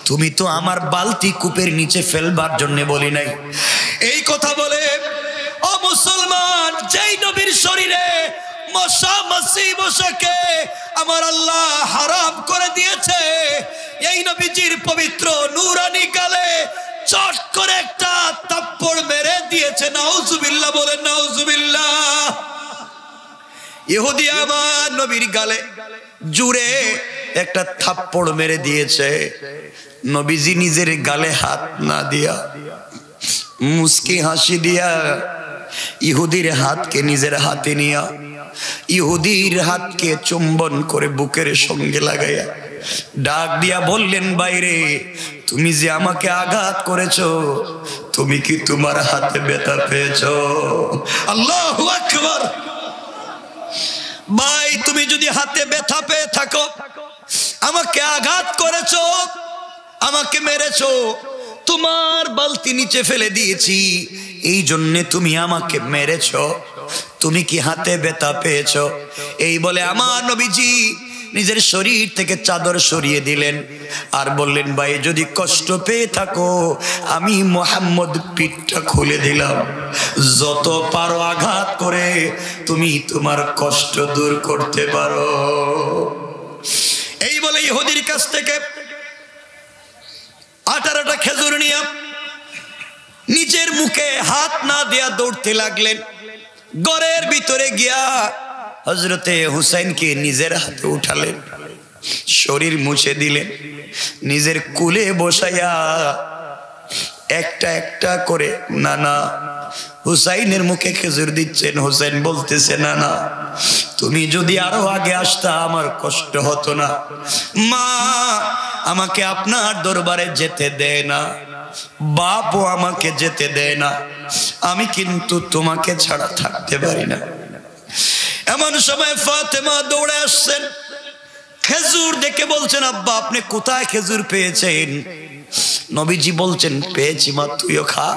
তুমি তো আমার বালতি কূপের নিচে ফেলবার জন্য বলি নাই। এই কথা বলে, ও মুসলমান, যেই নবীর শরীরে মশা মাছি মশাকে আমার আল্লাহ হারাম করে দিয়েছে, এই নবীজির পবিত্র নূরানি গালে চট করে একটা থাপ্পড় মেরে দিয়েছে। নাউজুবিল্লাহ বলেন, নাউজুবিল্লাহ। ইহুদি আমার নবীর গালে জুড়ে একটা থাপ্পড় মেরে দিয়েছে। নবীজি নিজের গালে হাত না দিয়া, মুস্কি হাসি দিয়া ইহুদির হাতকে নিজের হাতে নিয়া, ইহুদির হাতকে চুম্বন করে বুকের সঙ্গে লাগাইয়া ডাক দিয়া বললেন, বাইরে, তুমি যে আমাকে আঘাত করেছো, তুমি কি তোমার হাতে ব্যথা পেয়েছো? আল্লাহু আকবার। ভাই, তুমি যদি হাতে ব্যথা পেয়ে থাকো, আমাকে আঘাত করেছো, আমাকে মেরেছো, তোমার বালতি নিচে ফেলে দিয়েছি, এই জন্যে তুমি আমাকে মেরেছো, তুমি কি হাতে ব্যথা পেয়েছো? এই বলে আমার নবীজি নিজের শরীর থেকে চাদর সরিয়ে দিলেন আর বললেন, ভাই, যদি কষ্ট পেয়ে থাকো, আমি মুহাম্মদ পিঠটা খুলে দিলাম, যত পারো আঘাত করে তুমি তোমার কষ্ট দূর করতে পারো। এই বলে ইহুদির কাছ থেকে 18টা খেজুর নিয়ে নিজের মুখে হাত না দেয়া দৌড়তে লাগলেন। ঘরের ভিতরে গিয়া হযরতে হুসাইনকে নিজের হাতে উঠালেন, শরীর মুছে দিলেন, নিজের কুলে বসাইয়া একটা একটা করে নানা হুসাইনের মুখে খেজুর দিচ্ছেন। হুসাইন বলতেছে, না না, তুমি যদি আরো আগে আসতা আমার কষ্ট হতো না। মা আমাকে আপনার দরবারে যেতে দেয় না, বাপও আমাকে যেতে দেয় না, আমি কিন্তু তোমাকে ছাড়া থাকতে পারি না। এমন সময় ফাতেমা দৌড়ে আসছেন, খেজুর দেখে বলছেন, আব্বা আপনি কোথায় খেজুর পেয়েছেন? নবীজি বলছেন, পেয়েছি মা, তুইও খা।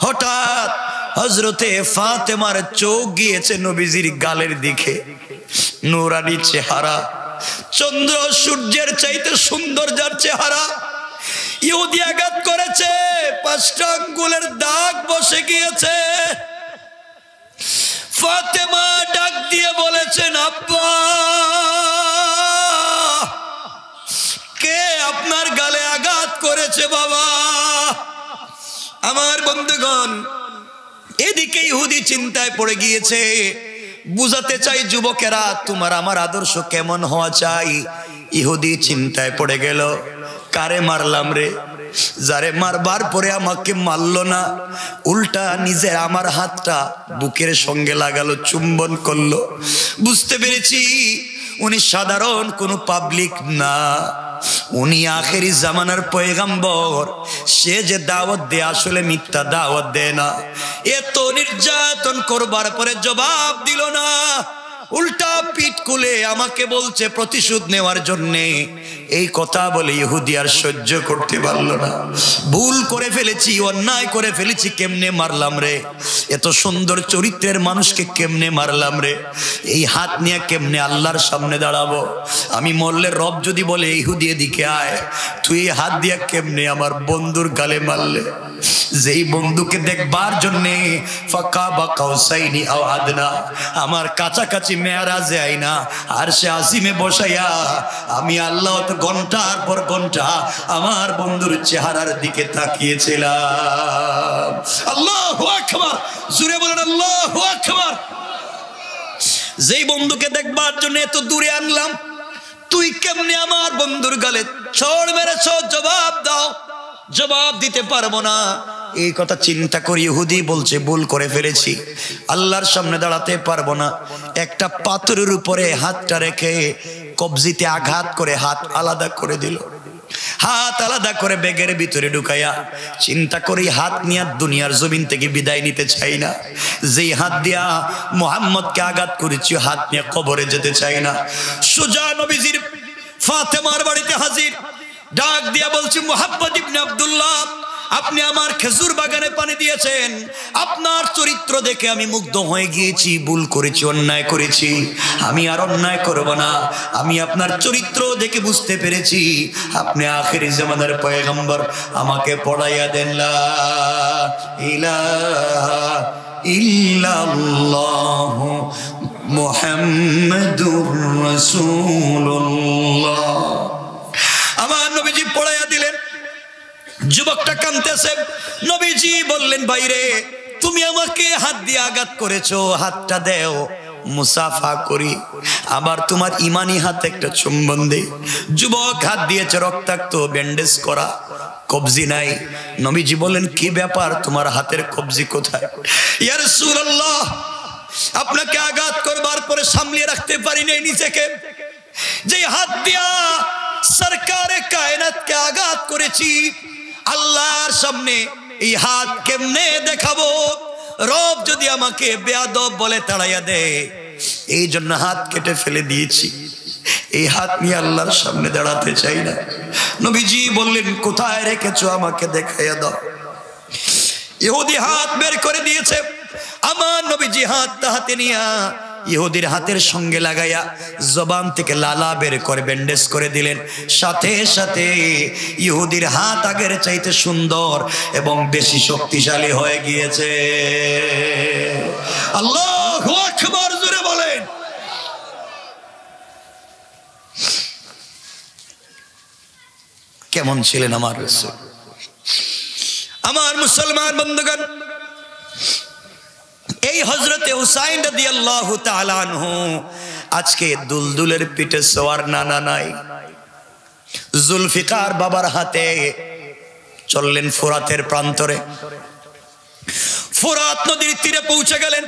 হঠাৎ হযরতে ফাতেমার চোখ গিয়েছে নবীজির গালের দিকে। নূরানি চেহারা, চন্দ্র সূর্যের চাইতে সুন্দর যার চেহারা। ইহুদি আঘাত করেছে, 5টা আঙ্গুলের দাগ বসে গিয়েছে। ফাতেমা ডাক দিয়ে বলেছেন, আব্বা কে আপনার গালে আঘাত করেছে বাবা? আমার বন্ধুগণ, এদিকে ইহুদি চিন্তায় পড়ে গিয়েছে। বুঝাতে চাই যুবকেরা, তোমার আমার আদর্শ কেমন হওয়া চাই। ইহুদি চিন্তায় পড়ে গেল, কারে মারলাম রে? যারে মারবার পরে আমাকে মারলো না, উল্টা নিজের আমার হাতটা বুকের সঙ্গে লাগালো, চুম্বন করলো। বুঝতে পেরেছি উনি সাধারণ কোনো পাবলিক না, উনি আখেরি জামানার পয়গম্বর। সে যে দাওয়াত দেয় আসলে মিথ্যা দাওয়াত দেয় না। এত নির্যাতন করবার পরে জবাব দিল না, উল্টা পিঠ খুলে আমাকে বলছে প্রতিশোধ নেওয়ার জন্যে। এই কথা বলে ইহুদি আর সহ্য করতে পারল না। ভুল করে ফেলেছি, অন্যায় করে ফেলেছি, কেমনে মারলাম রে? এত সুন্দর চরিত্রের মানুষকে কেমনে মারলাম রে? এই হাত নিয়ে কেমনে আল্লাহর সামনে দাঁড়াবো? আমি মরলে রব যদি বলে, ইহুদি এদিকে আয়, তুই এই হাত দিয়া কেমনে আমার বন্ধুর গালে মারলে? যেই বন্ধুকে দেখবার জন্যে ফাঁকা বা কাউসাইনি আও আদনা, আমার কাছাকাছি মেয়ারাজে আইনা আর সে আসিমে বসাইয়া আমি আল্লাহ ঘন্টার পর ঘন্টা আমার বন্ধুর চেহারার দিকে তাকিয়েছিলাম। আল্লাহু আকবার, জোরে বলেন আল্লাহু আকবার। যেই বন্ধুকে দেখবার জন্য এত দূরে আনলাম, তুই কেমনে আমার বন্ধুর গালে ছড় মেরেছ? জবাব দাও। জবাব দিতে পারবো না। এই কথা চিন্তা করি ইহুদি বলছে, ভুল করে ফেলেছি, আল্লাহর সামনে দাঁড়াতে পারবো না। একটা পাথরের উপরে হাতটা রেখে কবজিতে আঘাত করে হাত আলাদা করে দিল। হাত আলাদা করে ব্যাগের ভিতরে ঢুকাইয়া চিন্তা করি, হাত নিয়ে দুনিয়ার জমিন থেকে বিদায় নিতে চাই না। যেই হাত দিয়া মুহাম্মদকে আঘাত করেছি, হাত নিয়ে কবরে যেতে চাই না। সোজা নবীজির ফাতেমার বাড়িতে হাজির, ডাক দিয়া বলছি, মুহাম্মদ ইবনে আব্দুল্লাহ, আপনি আমার খেজুর বাগানে পানি দিয়েছেন, আপনার চরিত্র দেখে আমি মুগ্ধ হয়ে গিয়েছি। ভুল করেছি, অন্যায় করেছি, আমি আর অন্যায় করব না। আমি আপনার চরিত্র দেখে বুঝতে পেরেছি আপনি আখেরি জামানার পয়গম্বর। আমাকে পড়াইয়া দেন লা ইলাহা ইল্লাল্লাহু মুহাম্মাদুর রাসূলুল্লাহ। আমার নবীজি পড়াইয়া দিলেন। যুবকটা কাঁদতেছে। নবীজি বললেন, ভাইরে তুমি আমাকে হাত দিয়ে আঘাত করেছো, হাতটা দেও, মুসাফা করি। আবার তোমার ইমানি হাতে একটা চুম্বন দে। যুবক হাত দিয়েছে, রক্তাক্ত, ব্যান্ডেজ করা, কবজি নাই। নবীজি বলেন, কি ব্যাপার, তোমার হাতের কবজি কোথায়? ইয়া রাসূলুল্লাহ, আপনাকে আঘাত করবার পরে সামলিয়ে রাখতে পারি নাই নিজেকে। যে হাত দিয়া সরকারে কায়নাতকে আঘাত করেছি, আল্লাহর সামনে এই হাত কেমনে দেখাবো? রব যদি আমাকে বেয়াদব বলে তাড়াইয়া দেয়, এই জন্য হাত কেটে ফেলে দিয়েছি। এই হাত নিয়ে আল্লাহর সামনে দাঁড়াতে চাই না। নবীজি বললেন, কোথায় রেখেছো আমাকে দেখাইয়া দাও। ইহুদি হাত বের করে দিয়েছে। আমার নবীজি হাতটা হাতে নিয়া ইহুদির হাতের সঙ্গে লাগাইয়া জবান থেকে লালা বের করে ব্যান্ডেজ করে দিলেন। সাথে সাথে ইহুদির হাত আগের চাইতে সুন্দর এবং বেশি শক্তিশালী হয়ে গিয়েছে। আল্লাহু আকবার, জোরে বলেন। কেমন ছিলেন আমার রাসূল? আমার মুসলমান বন্ধুগণ, এই হযরতে হুসাইন রাদিয়াল্লাহু তাআলা আনহু আজকে দুলদুলের পিঠে সওয়ার নানা নাই। জুলফিকার বাবার হাতে চললেন ফোরাতের প্রান্তরে। ফোরাত নদীর তীরে পৌঁছে গেলেন।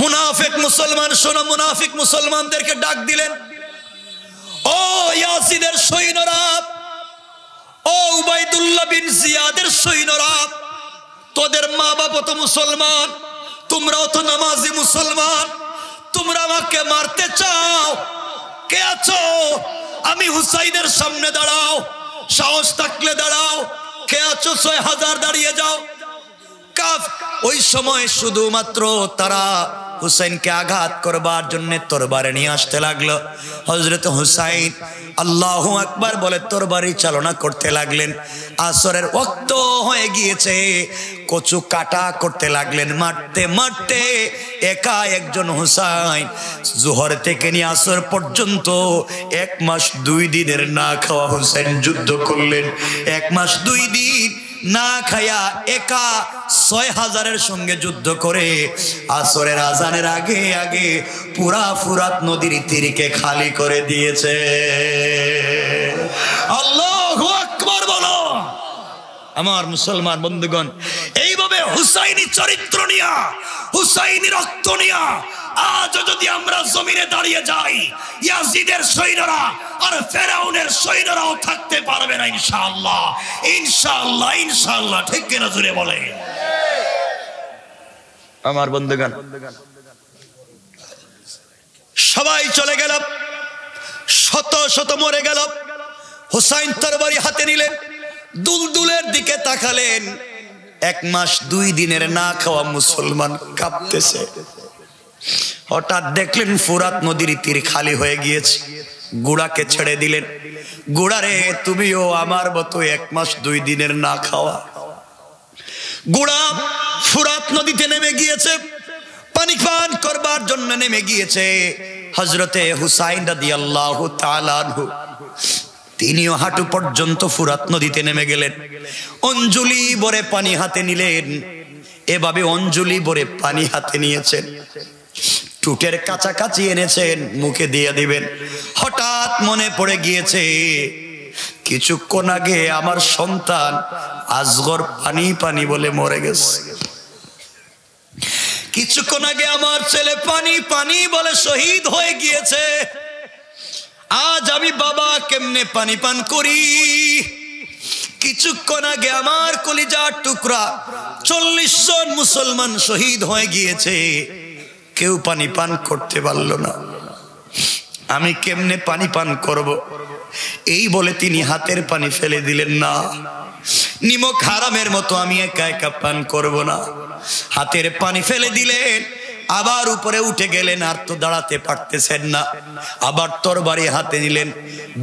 মুনাফিক মুসলমান, শোনো, মুনাফিক মুসলমানদেরকে ডাক দিলেন, ও ইয়াসিদের সৈন্যরা, ও উবাইদুল্লাহ বিন জিয়াদের সৈন্যরা, তোদের মা বাবা তো মুসলমান, তোমরাও তো নামাজি মুসলমান, তোমরা আমাকে মারতে চাও, কে আছো? আমি হুসাইনের সামনে দাঁড়াও, সাহস থাকলে দাঁড়াও। কে আছো? 6000 দাঁড়িয়ে যাও। কাফ ওই সময় শুধুমাত্র তারা হুসাইনকে আঘাত করবার জন্য তরবারি নিয়ে আসতে লাগলো। হযরত হুসাইন আল্লাহু আকবার বলে তরবারি চালনা করতে লাগলেন। আসরের ওয়াক্ত হয়ে গিয়েছে, কচু কাটা করতে লাগলেন। মারতে মারতে একা একজন হুসাইন জোহর থেকে নিয়ে আসর পর্যন্ত 1 মাস 2 দিনের না খাওয়া হুসাইন যুদ্ধ করলেন। 1 মাস 2 দিন না খায়া একা 6000-এর সঙ্গে যুদ্ধ করে আসরের আজানের আগে আগে পুরা ফুরাত নদীর তীরকে খালি করে দিয়েছে। আল্লাহু আকবার বলো। আমার মুসলমান বন্ধুগণ, এইভাবে হুসাইনি চরিত্র নিয়া, হুসাইনি রক্ত নিয়া আজ যদি আমরা জমিনে দাঁড়িয়ে যাই, ইয়াজিদের সৈন্যরা আর ফেরাউনের সৈন্যরাও থাকতে পারবে না ইনশাআল্লাহ। ইনশাআল্লাহ, ইনশাআল্লাহ। ঠিক কিনা জুড়ে বলে আমার বন্ধুগণ। সবাই চলে গেল, শত শত মরে গেল। হুসাইন তরবারি হাতে নিলেন, দুলদুলের দিকে তাকালেন। 1 মাস 2 দিনের না খাওয়া মুসলমান কাঁপতেছে। হঠাৎ দেখলেন ফুরাত নদীর তীর খালি হয়ে গিয়েছে। গুড়াকে ছেড়ে দিলেন, গুড়ারে তুমিও আমার মতো 1 মাস 2 দিনের না খাওয়া। গুড়া ফুরাত নদীতে নেমে গিয়েছে, পানি পান করবার জন্য নেমে গিয়েছে। হযরতে হুসাইন রাদিয়াল্লাহু তাআলা আনহু তিনিও হাঁটু পর্যন্ত ফুরাত নদীতে নেমে গেলেন। অঞ্জলি ভরে পানি হাতে নিলেন। এভাবে অঞ্জলি ভরে পানি হাতে নিয়েছেন, টুটের কাছাকাছি এনেছেন, মুখে দিয়ে দিবেন। হঠাৎ মনে পড়ে গিয়েছে কিছুক্ষণ আগে আমার সন্তান আসগর পানি পানি বলে মরে গেছে। কিছুক্ষণ আগে আমার ছেলে পানি পানি বলে শহীদ হয়ে গিয়েছে। আজ আমি বাবা কেমনে পানি পান করি? কিছুক্ষণ আগে আমার কলিজার টুকরা 40 জন মুসলমান শহীদ হয়ে গিয়েছে, কেউ পানি পান করতে পারল না। আমি কেমনে পানি পান করব? এই বলে তিনি হাতের পানি ফেলে দিলেন। না, নিমক হারামের মতো আমি একা একা পান করব না। হাতের পানি ফেলে দিলেন, আবার উপরে উঠে গেলেন। আর তো দাঁড়াতে পারতেছেন না, আবার তরবারি হাতে নিলেন,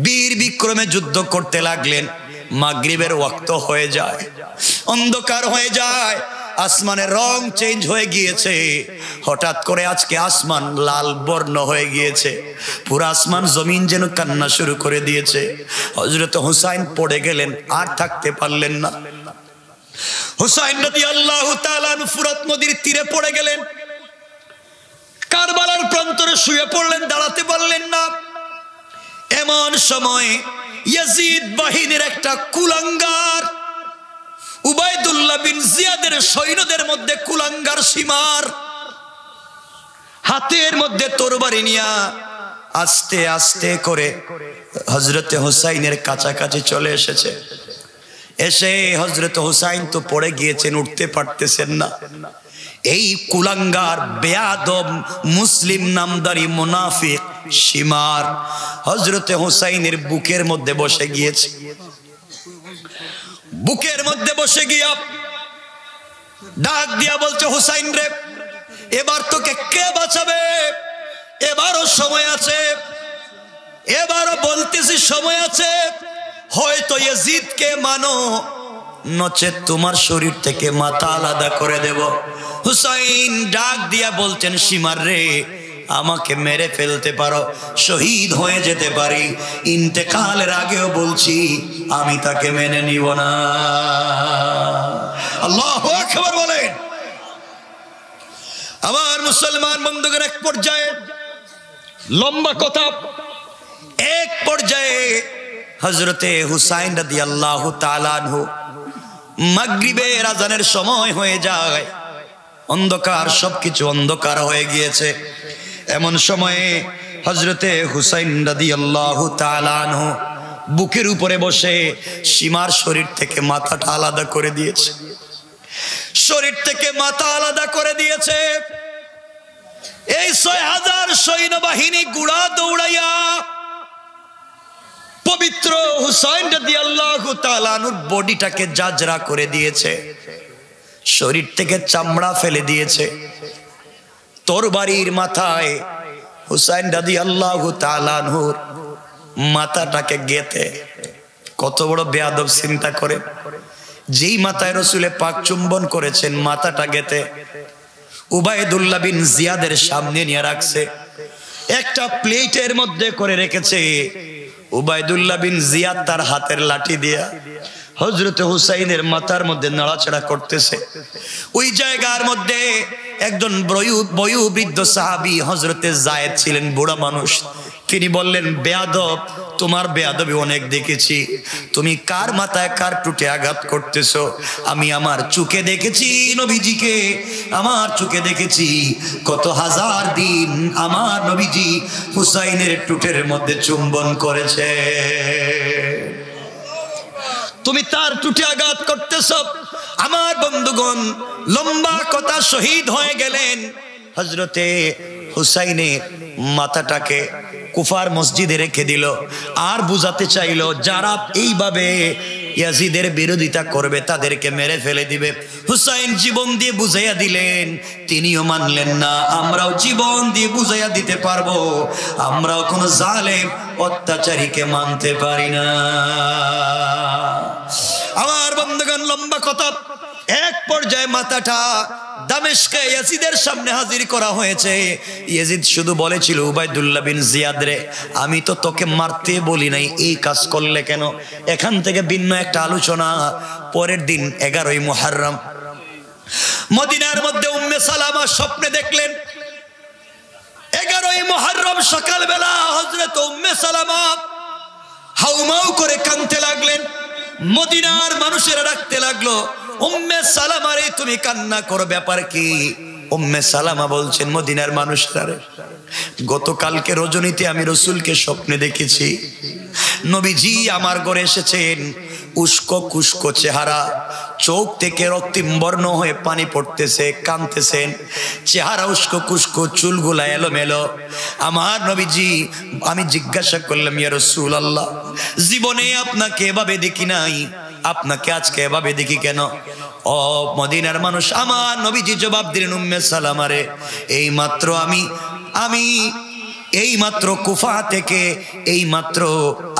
বীর বিক্রমে যুদ্ধ করতে লাগলেন। মাগরিবের ওয়াক্ত হয়ে যায়, অন্ধকার হয়ে যায়, আসমানের রং চেঞ্জ হয়ে গিয়েছে। হঠাৎ করে আজকে আসমান লাল বর্ণ হয়ে গিয়েছে, পুরো আসমান জমিন যেন কান্না শুরু করে দিয়েছে। হযরত হুসাইন পড়ে গেলেন, আর থাকতে পারলেন না। হুসাইন রাদিয়াল্লাহু তাআলা ফুরাত নদীর তীরে পড়ে গেলেন, কারবালার প্রান্তরে শুয়ে পড়লেন, দাঁড়াতে পারলেন না। এমন সময় ইয়াজিদ বাহিনীর একটা কুলাঙ্গার, উবাইদুল্লাহ বিন জিয়াদের সৈন্যদের মধ্যে কুলাঙ্গার সীমার, হাতের মধ্যে তরবারি নিয়া আস্তে আস্তে করে হযরতে হুসাইনের কাছাকাছি চলে এসেছে। এসে হযরত হুসাইন তো পড়ে গিয়েছেন, উঠতে পারতেছেন না। এই কুলাঙ্গার বেয়াদব মুসলিম নামদারি মুনাফিক সীমার হযরতে হুসাইনের বুকের মধ্যে বসে গিয়েছে। বুকের মধ্যে বসে গিয়া ডাক দিয়া বলছে, হুসাইন রে, এবার তোকে কে বাঁচাবে? এবারও সময় আছে, এবারও বলতেছি সময় আছে। হয়তো ইয়াজিদকে মানো, নচেত তোমার শরীর থেকে মাথা আলাদা করে দেব। হুসাইন ডাক দিয়া বলছেন, সীমার রে, আমাকে মেরে ফেলতে পারো, শহীদ হয়ে যেতে পারি, ইন্তেকালের আগেও বলছি আমি তাকে মেনে নিব না। আল্লাহু আকবার বলেন। আমার মুসলমান বন্ধুগণ, এক পর্যায়ে, লম্বা কথা, এক পর্যায়ে হযরতে হুসাইন রাদিয়াল্লাহু তাআলা আনহু মাগরিবের আযানের সময় হয়ে যায়, অন্ধকার, সবকিছু অন্ধকার হয়ে গিয়েছে। এমন সময়ে হযরতে হুসাইন রাদিয়াল্লাহু তাআলা আনহু বুকের উপরে বসে সীমার শরীর থেকে মাথাটা আলাদা করে দিয়েছে, শরীর থেকে মাথা আলাদা করে দিয়েছে। এই 6000 সৈন্যবাহিনী গুড়া দৌড়াইয়া পবিত্র হুসাইন রাদিয়াল্লাহু তাআলা আনহুর বডিটাকে জাজরা করে দিয়েছে, শরীর থেকে চামড়া ফেলে দিয়েছে। তরবারির মাথায় হুসাইন রাদিয়াল্লাহু তাআলা আনহুর মাথাটাকে গেঁথে, কত বড় বেয়াদব চিন্তা করে, যেই মাথায় রসুলে পাক চুম্বন করেছেন মাথাটা গেঁথে উবাইদুল্লাহ বিন জিয়াদের সামনে নিয়ে রাখছে, একটা প্লেটের মধ্যে করে রেখেছে। উবাইদুল্লাহ বিন জিয়াদ তার হাতের লাঠি দিয়া হযরত হুসাইনের মাথার মধ্যে নাড়াচাড়া করতেছে। ওই জায়গার মধ্যে একজন বয়োবৃদ্ধ সাহাবী হযরতে যায়েদ ছিলেন, বুড়া মানুষ। তিনি বললেন, বেয়াদব, তোমার বেয়াদবি অনেক দেখেছি, তুমি কার মাথায় কার টুটে আঘাত করতেছো? আমি আমার চোখে দেখেছি নবীজিকে, আমার চোখে দেখেছি কত হাজার দিন আমার নবীজি হুসাইনের টুটের মধ্যে চুম্বন করেছে, তুমি তার টুটে আঘাত করতেছ। আমার বন্ধুগণ, লম্বা কথা, শহীদ হয়ে গেলেন। হযরতে হুসাইনের মাথাটাকে কুফার মসজিদে রেখে দিল, আর বুঝাতে চাইল যারা এইভাবে ইয়াজিদের বিরোধিতা করবে তাদেরকে মেরে ফেলে দিবে। হুসাইন জীবন দিয়ে বুঝাইয়া দিলেন, তিনিও মানলেন না। আমরাও জীবন দিয়ে বুঝাইয়া দিতে পারবো, আমরাও কোনো জালেম অত্যাচারীকে মানতে পারি না। আমার বন্ধুগণ, লম্বা কথা, এক পর্যায়ে মাথাটা দামেস্কে ইয়াজিদের সামনে হাজির করা হয়েছে। ইয়াজিদ শুধু বলেছিল, উবাইদুল্লাহ বিন জিয়াদ রে, আমি তো তোকে মারতে বলি নাই, এই কাজ করলে কেন? এখান থেকে ভিন্ন একটা আলোচনা। পরের দিন 11ই মুহররম মদিনার মধ্যে উম্মে সালামা স্বপ্নে দেখলেন। 11ই মুহররম সকালবেলা হযরত উম্মে সালামা হাউমাউ করে কাঁদতে লাগলেন। মদিনার মানুষেরা ডাকতে লাগলো, উম্মে সালামা রে, তুমি কান্না করো, ব্যাপার কি? উম্মে সালামা বলছেন, মদিনার মানুষরা, গতকালকে রজনীতে আমি রসুলকে স্বপ্নে দেখেছি, নবীজি আমার ঘরে এসেছেন, উস্কো কুস্কো চেহারা, চোখ থেকে রক্তিম বর্ণ হয়ে পানি পড়তেছে, কাঁদতেছেন, চেহারা উস্কো কুস্কো, চুলগুলা এলোমেলো। আমার নবীজি, আমি জিজ্ঞাসা করলাম, ইয়া রাসূলুল্লাহ, জীবনে আপনাকে এভাবে দেখি নাই, আপনাকে আজকে এভাবে দেখি কেন? ও মদিনার মানুষ, আমার নবীজি জবাব দিলেন, উম্মে সালামা রে, এই মাত্র কুফা থেকে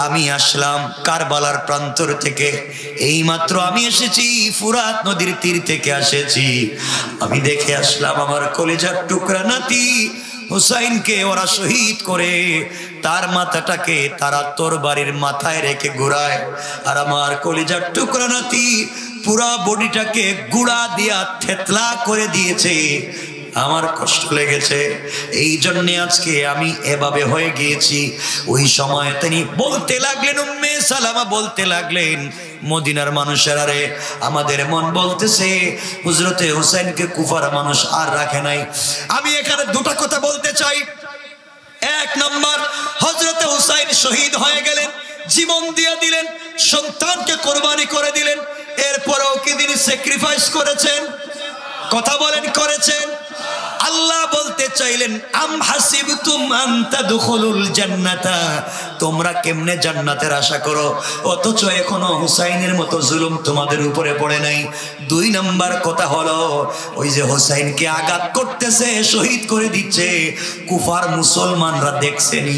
আমি আসলাম, কারবালার প্রান্তর থেকে এই মাত্র আমি এসেছি, ফুরাত নদীর তীর থেকে এসেছি। আমি দেখে আসলাম আমার কলিজার টুকরা নাতি হুসাইনকে ওরা শহীদ করে তার মাথাটাকে তারা তরবারির মাথায় রেখে ঘুরায়, আর আমার কলিজার টুকরা নাতি পুরা বডিটাকে গুড়া দিয়া থেতলা করে দিয়েছে। আমার কষ্ট লেগেছে, এই জন্য আজকে আমি এভাবে হয়ে গিয়েছি। ওই সময় তিনি বলতে লাগলেন, উম্মে সালামা বলতে লাগলেন, মদিনার মানুষেরা রে, আমাদের মন বলতেছে হযরতে হুসাইনকে কুফার মানুষ আর রাখে নাই। আমি এখানে দুটো কথা বলতে চাই। এক নম্বর, হযরতে হুসাইন শহীদ হয়ে গেলেন, জীবন দিয়ে দিলেন, সন্তানকে কোরবানি করে দিলেন, এরপরেও কি তিনি স্যাক্রিফাইস করেছেন? কথা বলেন, করেছেন? আল্লাহ বলতে চাইলেন, আম হাসিবতুম আন তাদখুলুল জান্নাতা, তোমরা কেমনে জান্নাতের আশা করো, অথচ এখনো হুসাইনের মতো জুলুম তোমাদের উপরে পড়ে নাই। দুই নাম্বার কথা হলো, ওই যে হুসাইনকে আঘাত করতেছে, শহীদ করে দিচ্ছে, কুফার মুসলমানরা দেখছেনি?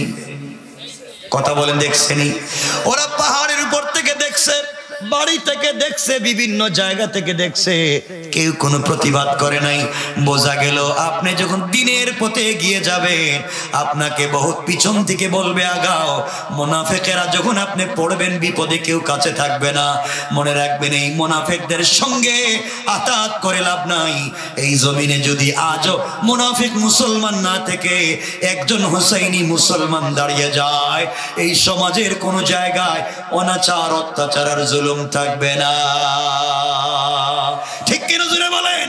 কথা বলেন, দেখছেনি? ওরা পাহাড়ের উপর থেকে দেখছে, বাড়ি থেকে দেখছে, বিভিন্ন জায়গা থেকে দেখছে, কেউ কোনো প্রতিবাদ করে নাই। বোঝা গেল আপনি যখন দিনের পথে এগিয়ে যাবেন, আপনাকে বহুত পিছন থেকে বলবে আগাও। মুনাফিকেরা যখন আপনি পড়বেন বিপদে, কেউ কাছে থাকবে না। মনে রাখবেন, এই মুনাফিকদের সঙ্গে আতাত করে লাভ নাই। এই জমিনে যদি আজও মুনাফিক মুসলমান না থেকে একজন হুসাইনি মুসলমান দাঁড়িয়ে যায়, এই সমাজের কোনো জায়গায় অনাচার, অত্যাচার আর জুলুম থাকবে না। ঠিক কিনা জোরে বলেন?